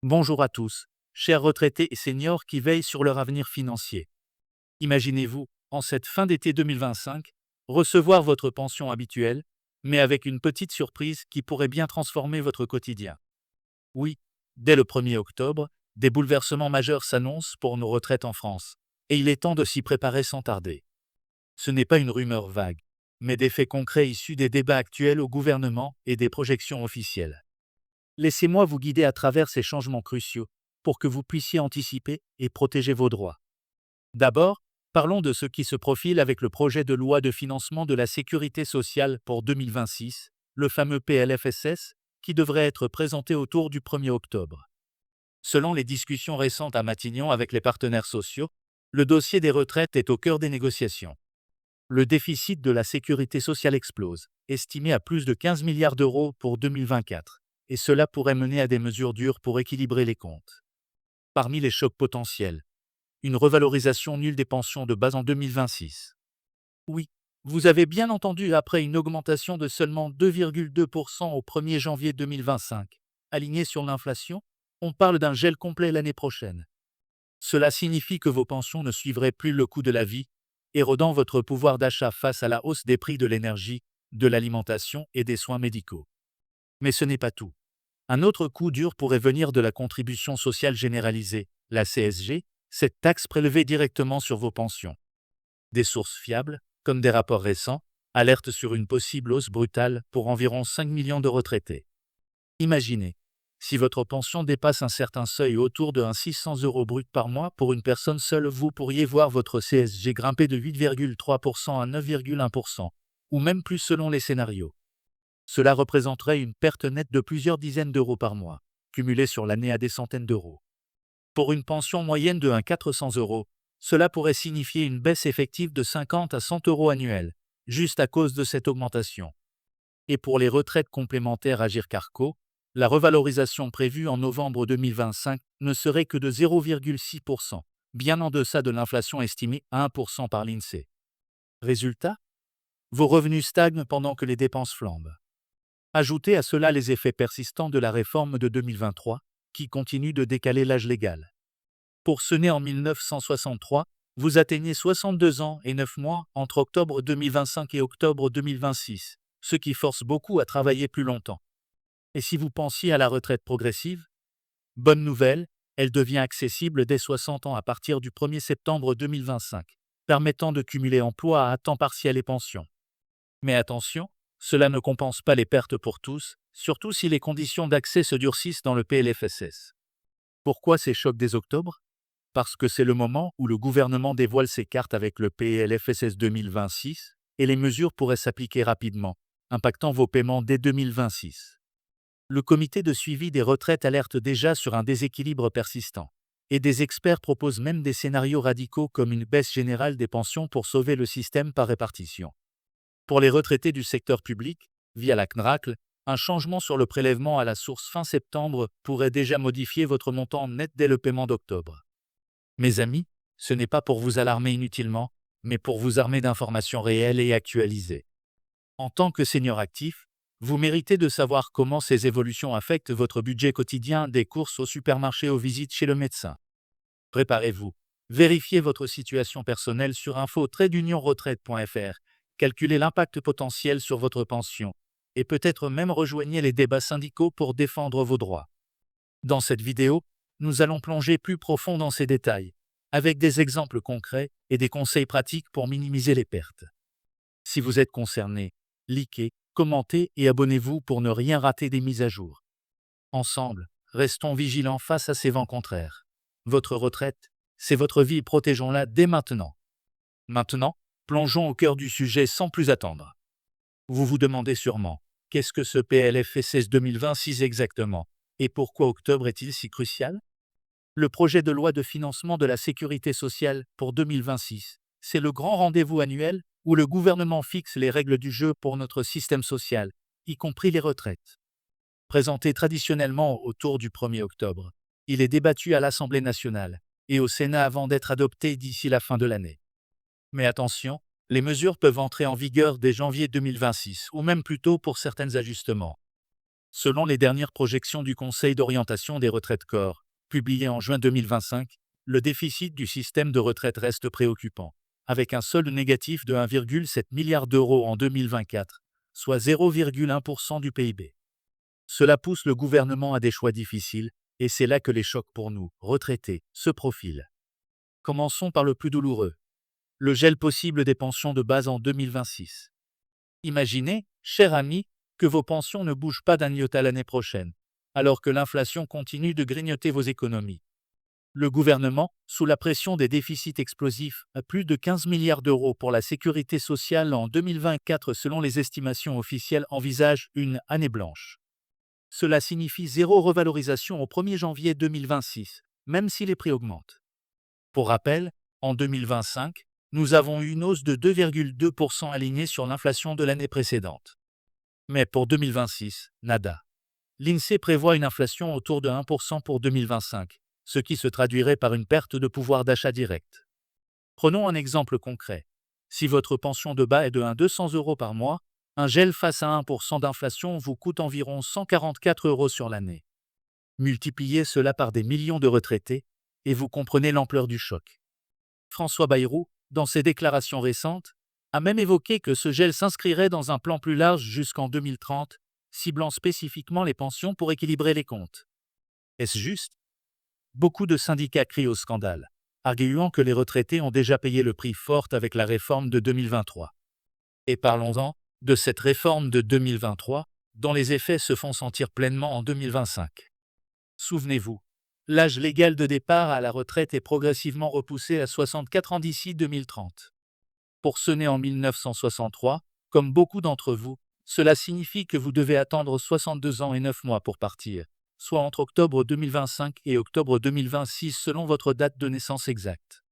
Bonjour à tous, chers retraités et seniors qui veillent sur leur avenir financier. Imaginez-vous, en cette fin d'été 2025, recevoir votre pension habituelle, mais avec une petite surprise qui pourrait bien transformer votre quotidien. Oui, dès le 1er octobre, des bouleversements majeurs s'annoncent pour nos retraites en France, et il est temps de s'y préparer sans tarder. Ce n'est pas une rumeur vague, mais des faits concrets issus des débats actuels au gouvernement et des projections officielles. Laissez-moi vous guider à travers ces changements cruciaux pour que vous puissiez anticiper et protéger vos droits. D'abord, parlons de ce qui se profile avec le projet de loi de financement de la sécurité sociale pour 2026, le fameux PLFSS, qui devrait être présenté autour du 1er octobre. Selon les discussions récentes à Matignon avec les partenaires sociaux, le dossier des retraites est au cœur des négociations. Le déficit de la sécurité sociale explose, estimé à plus de 15 milliards d'euros pour 2024, et cela pourrait mener à des mesures dures pour équilibrer les comptes. Parmi les chocs potentiels, une revalorisation nulle des pensions de base en 2026. Oui, vous avez bien entendu, après une augmentation de seulement 2,2% au 1er janvier 2025, alignée sur l'inflation, on parle d'un gel complet l'année prochaine. Cela signifie que vos pensions ne suivraient plus le coût de la vie, érodant votre pouvoir d'achat face à la hausse des prix de l'énergie, de l'alimentation et des soins médicaux. Mais ce n'est pas tout. Un autre coup dur pourrait venir de la contribution sociale généralisée, la CSG, cette taxe prélevée directement sur vos pensions. Des sources fiables, comme des rapports récents, alertent sur une possible hausse brutale pour environ 5 millions de retraités. Imaginez, si votre pension dépasse un certain seuil autour de 600 euros brut par mois pour une personne seule, vous pourriez voir votre CSG grimper de 8,3% à 9,1%, ou même plus selon les scénarios. Cela représenterait une perte nette de plusieurs dizaines d'euros par mois, cumulée sur l'année à des centaines d'euros. Pour une pension moyenne de 400 euros, cela pourrait signifier une baisse effective de 50 à 100 euros annuels, juste à cause de cette augmentation. Et pour les retraites complémentaires Agirc-Arrco, la revalorisation prévue en novembre 2025 ne serait que de 0,6%, bien en deçà de l'inflation estimée à 1% par l'INSEE. Résultat, vos revenus stagnent pendant que les dépenses flambent. Ajoutez à cela les effets persistants de la réforme de 2023, qui continue de décaler l'âge légal. Pour ceux nés en 1963, vous atteignez 62 ans et 9 mois entre octobre 2025 et octobre 2026, ce qui force beaucoup à travailler plus longtemps. Et si vous pensiez à la retraite progressive? Bonne nouvelle, elle devient accessible dès 60 ans à partir du 1er septembre 2025, permettant de cumuler emploi à temps partiel et pension. Mais attention, cela ne compense pas les pertes pour tous, surtout si les conditions d'accès se durcissent dans le PLFSS. Pourquoi ces chocs dès octobre? Parce que c'est le moment où le gouvernement dévoile ses cartes avec le PLFSS 2026, et les mesures pourraient s'appliquer rapidement, impactant vos paiements dès 2026. Le comité de suivi des retraites alerte déjà sur un déséquilibre persistant, et des experts proposent même des scénarios radicaux comme une baisse générale des pensions pour sauver le système par répartition. Pour les retraités du secteur public, via la CNRACL, un changement sur le prélèvement à la source fin septembre pourrait déjà modifier votre montant net dès le paiement d'octobre. Mes amis, ce n'est pas pour vous alarmer inutilement, mais pour vous armer d'informations réelles et actualisées. En tant que senior actif, vous méritez de savoir comment ces évolutions affectent votre budget quotidien, des courses au supermarché aux visites chez le médecin. Préparez-vous. Vérifiez votre situation personnelle sur info-unionretraite.fr, calculez l'impact potentiel sur votre pension, et peut-être même rejoignez les débats syndicaux pour défendre vos droits. Dans cette vidéo, nous allons plonger plus profond dans ces détails, avec des exemples concrets et des conseils pratiques pour minimiser les pertes. Si vous êtes concerné, likez, commentez et abonnez-vous pour ne rien rater des mises à jour. Ensemble, restons vigilants face à ces vents contraires. Votre retraite, c'est votre vie, protégeons-la dès maintenant. Maintenant, plongeons au cœur du sujet sans plus attendre. Vous vous demandez sûrement, qu'est-ce que ce PLFSS 2026 exactement, et pourquoi octobre est-il si crucial? Le projet de loi de financement de la sécurité sociale pour 2026, c'est le grand rendez-vous annuel où le gouvernement fixe les règles du jeu pour notre système social, y compris les retraites. Présenté traditionnellement autour du 1er octobre, il est débattu à l'Assemblée nationale et au Sénat avant d'être adopté d'ici la fin de l'année. Mais attention, les mesures peuvent entrer en vigueur dès janvier 2026 ou même plus tôt pour certains ajustements. Selon les dernières projections du Conseil d'orientation des retraites Corps, publiées en juin 2025, le déficit du système de retraite reste préoccupant, avec un solde négatif de 1,7 milliard d'euros en 2024, soit 0,1% du PIB. Cela pousse le gouvernement à des choix difficiles, et c'est là que les chocs pour nous, retraités, se profilent. Commençons par le plus douloureux. Le gel possible des pensions de base en 2026. Imaginez, cher ami, que vos pensions ne bougent pas d'un iota l'année prochaine, alors que l'inflation continue de grignoter vos économies. Le gouvernement, sous la pression des déficits explosifs, a plus de 15 milliards d'euros pour la sécurité sociale en 2024 selon les estimations officielles, envisage une année blanche. Cela signifie zéro revalorisation au 1er janvier 2026, même si les prix augmentent. Pour rappel, en 2025, nous avons eu une hausse de 2,2% alignée sur l'inflation de l'année précédente. Mais pour 2026, nada. L'INSEE prévoit une inflation autour de 1% pour 2025, ce qui se traduirait par une perte de pouvoir d'achat direct. Prenons un exemple concret. Si votre pension de bas est de 200 euros par mois, un gel face à 1% d'inflation vous coûte environ 144 euros sur l'année. Multipliez cela par des millions de retraités, et vous comprenez l'ampleur du choc. François Bayrou, dans ses déclarations récentes, a même évoqué que ce gel s'inscrirait dans un plan plus large jusqu'en 2030, ciblant spécifiquement les pensions pour équilibrer les comptes. Est-ce juste? Beaucoup de syndicats crient au scandale, arguant que les retraités ont déjà payé le prix fort avec la réforme de 2023. Et parlons-en de cette réforme de 2023, dont les effets se font sentir pleinement en 2025. Souvenez-vous, l'âge légal de départ à la retraite est progressivement repoussé à 64 ans d'ici 2030. Pour ceux nés en 1963, comme beaucoup d'entre vous, cela signifie que vous devez attendre 62 ans et 9 mois pour partir, soit entre octobre 2025 et octobre 2026 selon votre date de naissance exacte.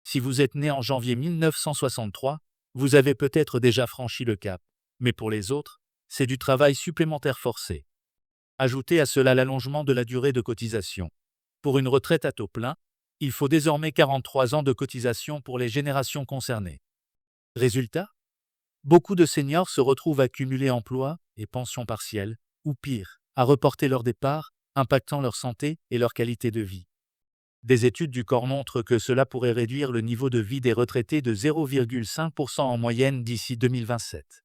Si vous êtes né en janvier 1963, vous avez peut-être déjà franchi le cap, mais pour les autres, c'est du travail supplémentaire forcé. Ajoutez à cela l'allongement de la durée de cotisation. Pour une retraite à taux plein, il faut désormais 43 ans de cotisation pour les générations concernées. Résultat? Beaucoup de seniors se retrouvent à cumuler emploi et pension partielle, ou pire, à reporter leur départ, impactant leur santé et leur qualité de vie. Des études du corps montrent que cela pourrait réduire le niveau de vie des retraités de 0,5% en moyenne d'ici 2027.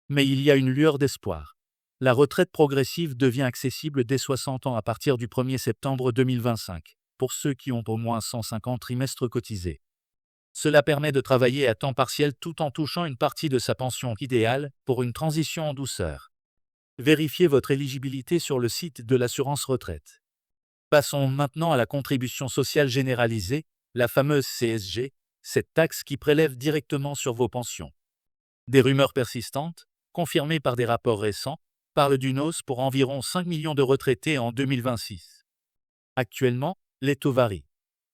Mais il y a une lueur d'espoir. La retraite progressive devient accessible dès 60 ans à partir du 1er septembre 2025, pour ceux qui ont au moins 150 trimestres cotisés. Cela permet de travailler à temps partiel tout en touchant une partie de sa pension idéale pour une transition en douceur. Vérifiez votre éligibilité sur le site de l'assurance retraite. Passons maintenant à la contribution sociale généralisée, la fameuse CSG, cette taxe qui prélève directement sur vos pensions. Des rumeurs persistantes, confirmées par des rapports récents, parlent d'une hausse pour environ 5 millions de retraités en 2026. Actuellement, les taux varient.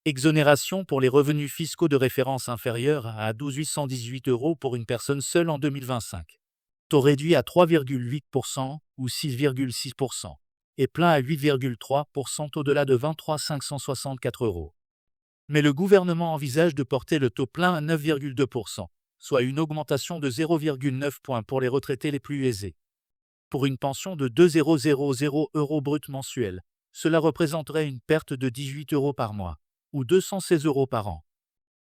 Exonération pour les revenus fiscaux de référence inférieurs à 12 818 euros pour une personne seule en 2025. Taux réduit à 3,8% ou 6,6%, et plein à 8,3% au-delà de 23 564 euros. Mais le gouvernement envisage de porter le taux plein à 9,2%, soit une augmentation de 0,9 points pour les retraités les plus aisés. Pour une pension de 2,000 euros brut mensuel, cela représenterait une perte de 18 euros par mois, ou 216 euros par an.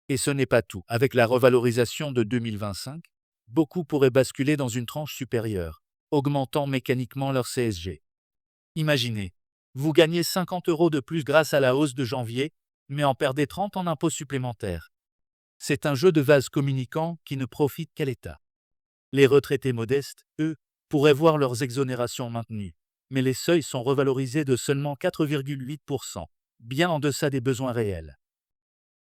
Et ce n'est pas tout. Avec la revalorisation de 2025, beaucoup pourraient basculer dans une tranche supérieure, augmentant mécaniquement leur CSG. Imaginez, vous gagnez 50 euros de plus grâce à la hausse de janvier, mais en perdez 30 en impôts supplémentaires. C'est un jeu de vase communicant qui ne profite qu'à l'État. Les retraités modestes, eux, pourraient voir leurs exonérations maintenues, mais les seuils sont revalorisés de seulement 4,8%, bien en deçà des besoins réels.